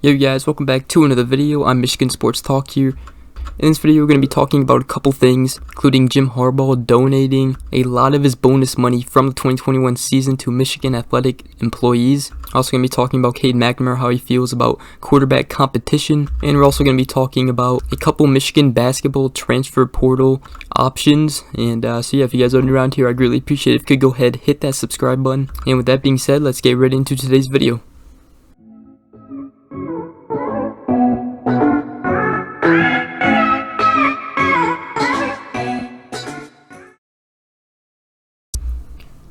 Yo guys, welcome back to another video. I'm Michigan Sports Talk here. In this video we're going to be talking about a couple things, including Jim Harbaugh donating a lot of his bonus money from the 2021 season to Michigan athletic employees. Also going to be talking about Cade McNamara, how he feels about quarterback competition, and we're also going to be talking about a couple Michigan basketball transfer portal options. And so yeah, if you guys are new around here, I'd really appreciate it if you could go ahead, hit that subscribe button. And with that being said, let's get right into today's video.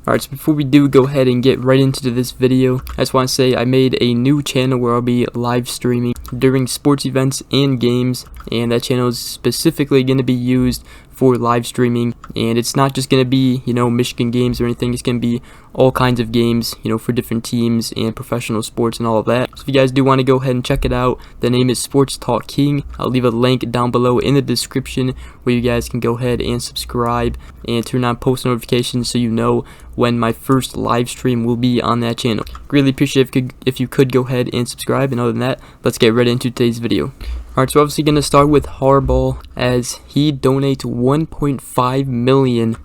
Alright, so before we do go ahead and get right into this video, I just want to say I made a new channel where I'll be live streaming during sports events and games, and that channel is specifically going to be used for live streaming, and it's not just going to be, Michigan games or anything. It's going to be all kinds of games, for different teams and professional sports and all of that. So if you guys do want to go ahead and check it out, the name is Sports Talk King. I'll leave a link down below in the description where you guys can go ahead and subscribe and turn on post notifications so you know when my first live stream will be on that channel. Really appreciate if you could go ahead and subscribe, and other than that, let's get right into today's video. Alright, so obviously going to start with Harbaugh, as he donates $1.5 million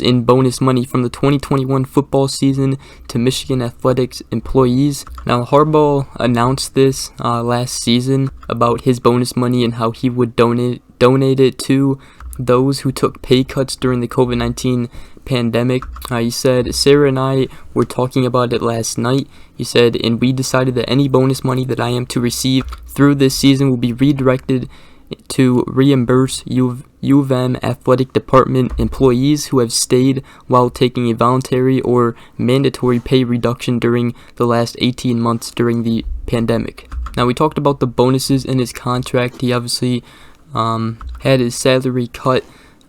in bonus money from the 2021 football season to Michigan athletics employees. Now, Harbaugh announced this last season about his bonus money and how he would donate it to those who took pay cuts during the COVID-19 pandemic. He said, Sarah and I were talking about it last night. He said, and we decided that any bonus money that I am to receive through this season will be redirected to reimburse U of M athletic department employees who have stayed while taking a voluntary or mandatory pay reduction during the last 18 months during the pandemic. Now, we talked about the bonuses in his contract. He obviously had his salary cut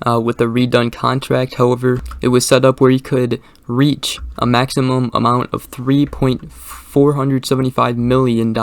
with a redone contract. However, it was set up where he could reach a maximum amount of $3.475 million.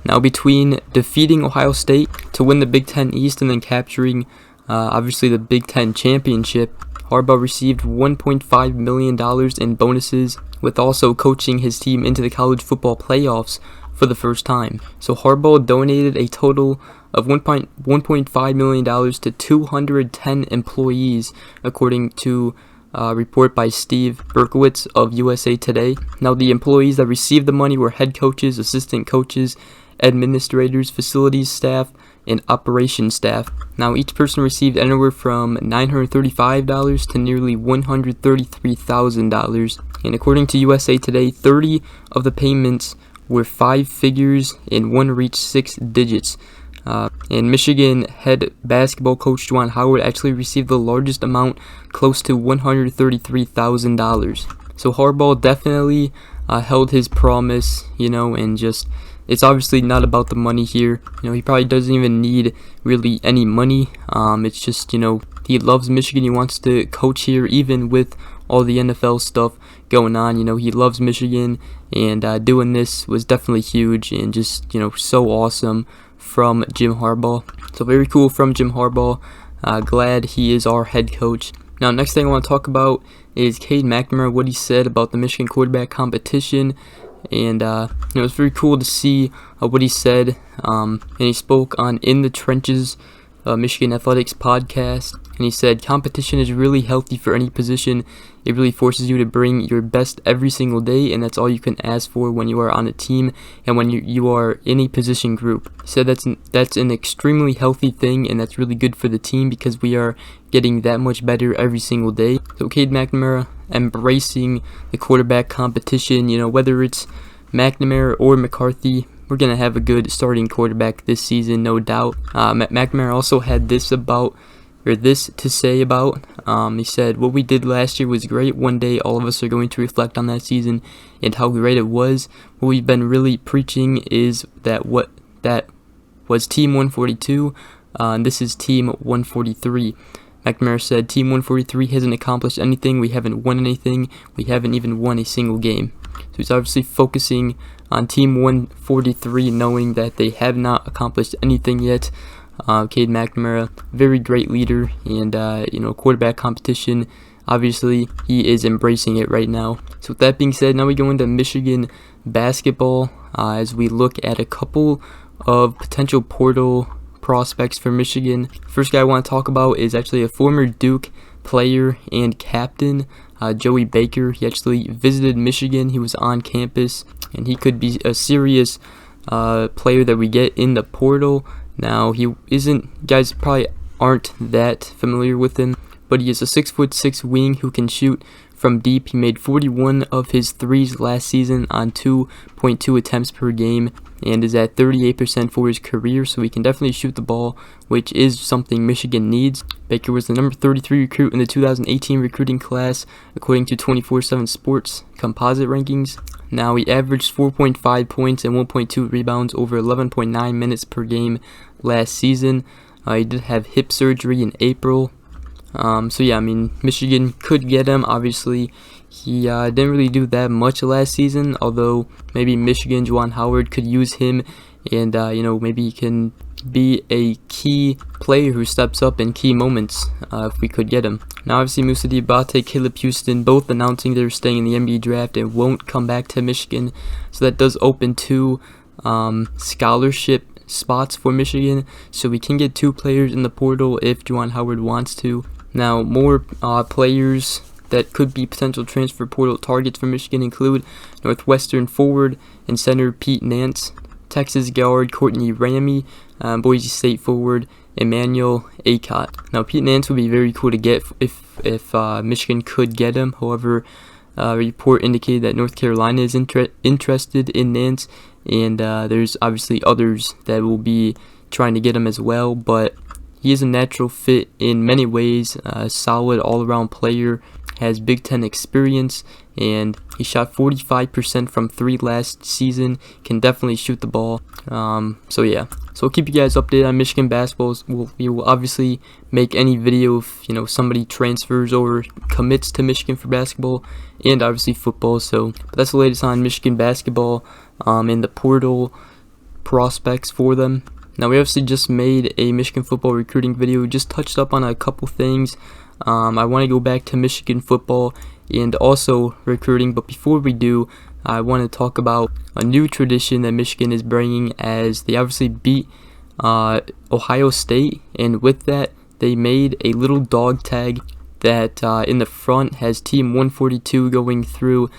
Now, between defeating Ohio State to win the Big Ten East and then capturing obviously the Big Ten championship, Harbaugh received $1.5 million in bonuses, with also coaching his team into the college football playoffs for the first time. So Harbaugh donated a total of $1.5 million to 210 employees, according to a report by Steve Berkowitz of USA Today. Now, the employees that received the money were head coaches, assistant coaches, administrators, facilities staff, and operations staff. Now, each person received anywhere from $935 to nearly $133,000. And according to USA Today, 30 of the payments were 5 figures and one reached 6 digits. And Michigan head basketball coach Juwan Howard actually received the largest amount, close to $133,000. So Harbaugh definitely held his promise, and just, it's obviously not about the money here. He probably doesn't even need really any money. It's just, he loves Michigan. He wants to coach here, even with all the NFL stuff going on. He loves Michigan, and doing this was definitely huge and just, so awesome from Jim Harbaugh. So very cool from Jim Harbaugh. Glad he is our head coach. Now, next thing I want to talk about is Cade McNamara, what he said about the Michigan quarterback competition. And it was very cool to see what he said. And he spoke on In the Trenches, Michigan Athletics podcast, and he said, competition is really healthy for any position. It really forces you to bring your best every single day, and that's all you can ask for when you are on a team and when you are in a position group. He said that's an extremely healthy thing, and that's really good for the team because we are getting that much better every single day. So Cade McNamara embracing the quarterback competition, whether it's McNamara or McCarthy, we're going to have a good starting quarterback this season, no doubt. McNamara also had this to say about, he said, what we did last year was great. One day all of us are going to reflect on that season and how great it was. What we've been really preaching is that was Team 142, and this is Team 143. McNamara said, Team 143 hasn't accomplished anything. We haven't won anything. We haven't even won a single game. So he's obviously focusing on Team 143, knowing that they have not accomplished anything yet. Cade McNamara, very great leader, and quarterback competition Obviously, he is embracing it right now. So with that being said, now we go into Michigan basketball. as we look at a couple of potential portal prospects for Michigan. First guy I want to talk about is actually a former Duke player and captain, Joey Baker. He actually visited Michigan. He was on campus, and he could be a serious player that we get in the portal. Now, he isn't, guys probably aren't that familiar with him, but he is a 6'6" wing who can shoot from deep. He made 41 of his threes last season on 2.2 attempts per game and is at 38% for his career, so he can definitely shoot the ball, which is something Michigan needs. Baker was the number 33 recruit in the 2018 recruiting class, according to 24/7 Sports composite rankings. Now, he averaged 4.5 points and 1.2 rebounds over 11.9 minutes per game last season. He did have hip surgery in April. So yeah, I mean, Michigan could get him. Obviously, he didn't really do that much last season, although maybe Michigan, Juwan Howard could use him, and maybe he can be a key player who steps up in key moments if we could get him. Now, obviously, Moussa Diabate, Caleb Houston, both announcing they're staying in the NBA draft and won't come back to Michigan, so that does open 2 scholarship spots for Michigan, so we can get 2 players in the portal if Juwan Howard wants to. Now, more players that could be potential transfer portal targets for Michigan include Northwestern forward and center Pete Nance, Texas guard Courtney Ramey, Boise State forward Emmanuel Acott. Now, Pete Nance would be very cool to get if Michigan could get him. However, a report indicated that North Carolina is interested in Nance, and there's obviously others that will be trying to get him as well, but he is a natural fit in many ways, a solid all-around player, has Big Ten experience, and he shot 45% from 3 last season, can definitely shoot the ball. So yeah, so we'll keep you guys updated on Michigan basketball. We will obviously make any video if somebody transfers or commits to Michigan for basketball, and obviously football. But that's the latest on Michigan basketball and the portal prospects for them. Now, we obviously just made a Michigan football recruiting video. We just touched up on a couple things. I want to go back to Michigan football and also recruiting, but before we do, I want to talk about a new tradition that Michigan is bringing, as they obviously beat Ohio State, and with that, they made a little dog tag that in the front has Team 142 going through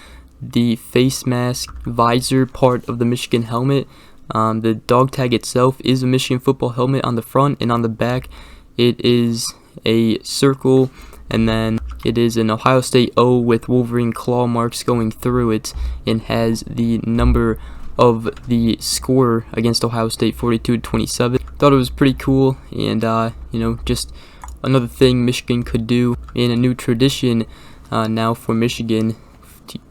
the face mask visor part of the Michigan helmet. The dog tag itself is a Michigan football helmet on the front, and on the back it is a circle, and then it is an Ohio State O with Wolverine claw marks going through it, and has the number of the score against Ohio State, 42-27. Thought it was pretty cool, and just another thing Michigan could do, and a new tradition now for Michigan,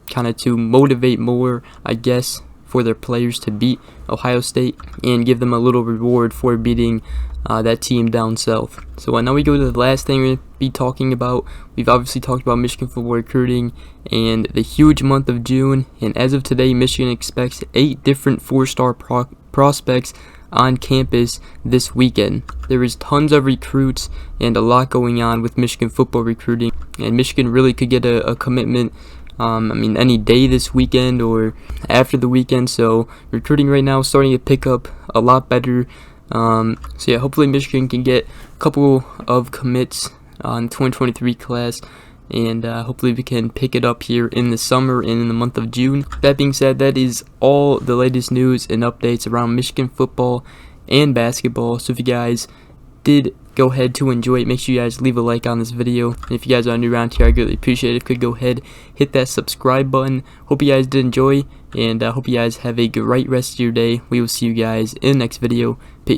to motivate more, I guess, for their players to beat Ohio State and give them a little reward for beating that team down south. So now we go to the last thing we're going to be talking about. We've obviously talked about Michigan football recruiting and the huge month of June, and as of today, Michigan expects 8 different 4-star prospects on campus this weekend. There is tons of recruits and a lot going on with Michigan football recruiting, and Michigan really could get a commitment any day this weekend or after the weekend. So recruiting right now is starting to pick up a lot better. So yeah, hopefully Michigan can get a couple of commits on the 2023 class, and hopefully we can pick it up here in the summer and in the month of June. That being said, that is all the latest news and updates around Michigan football and basketball. So if you guys did go ahead to enjoy it, make sure you guys leave a like on this video, and if you guys are new around here, I greatly appreciate it if you could go ahead, hit that subscribe button. Hope you guys did enjoy, and I hope you guys have a great rest of your day. We will see you guys in the next video. Peace.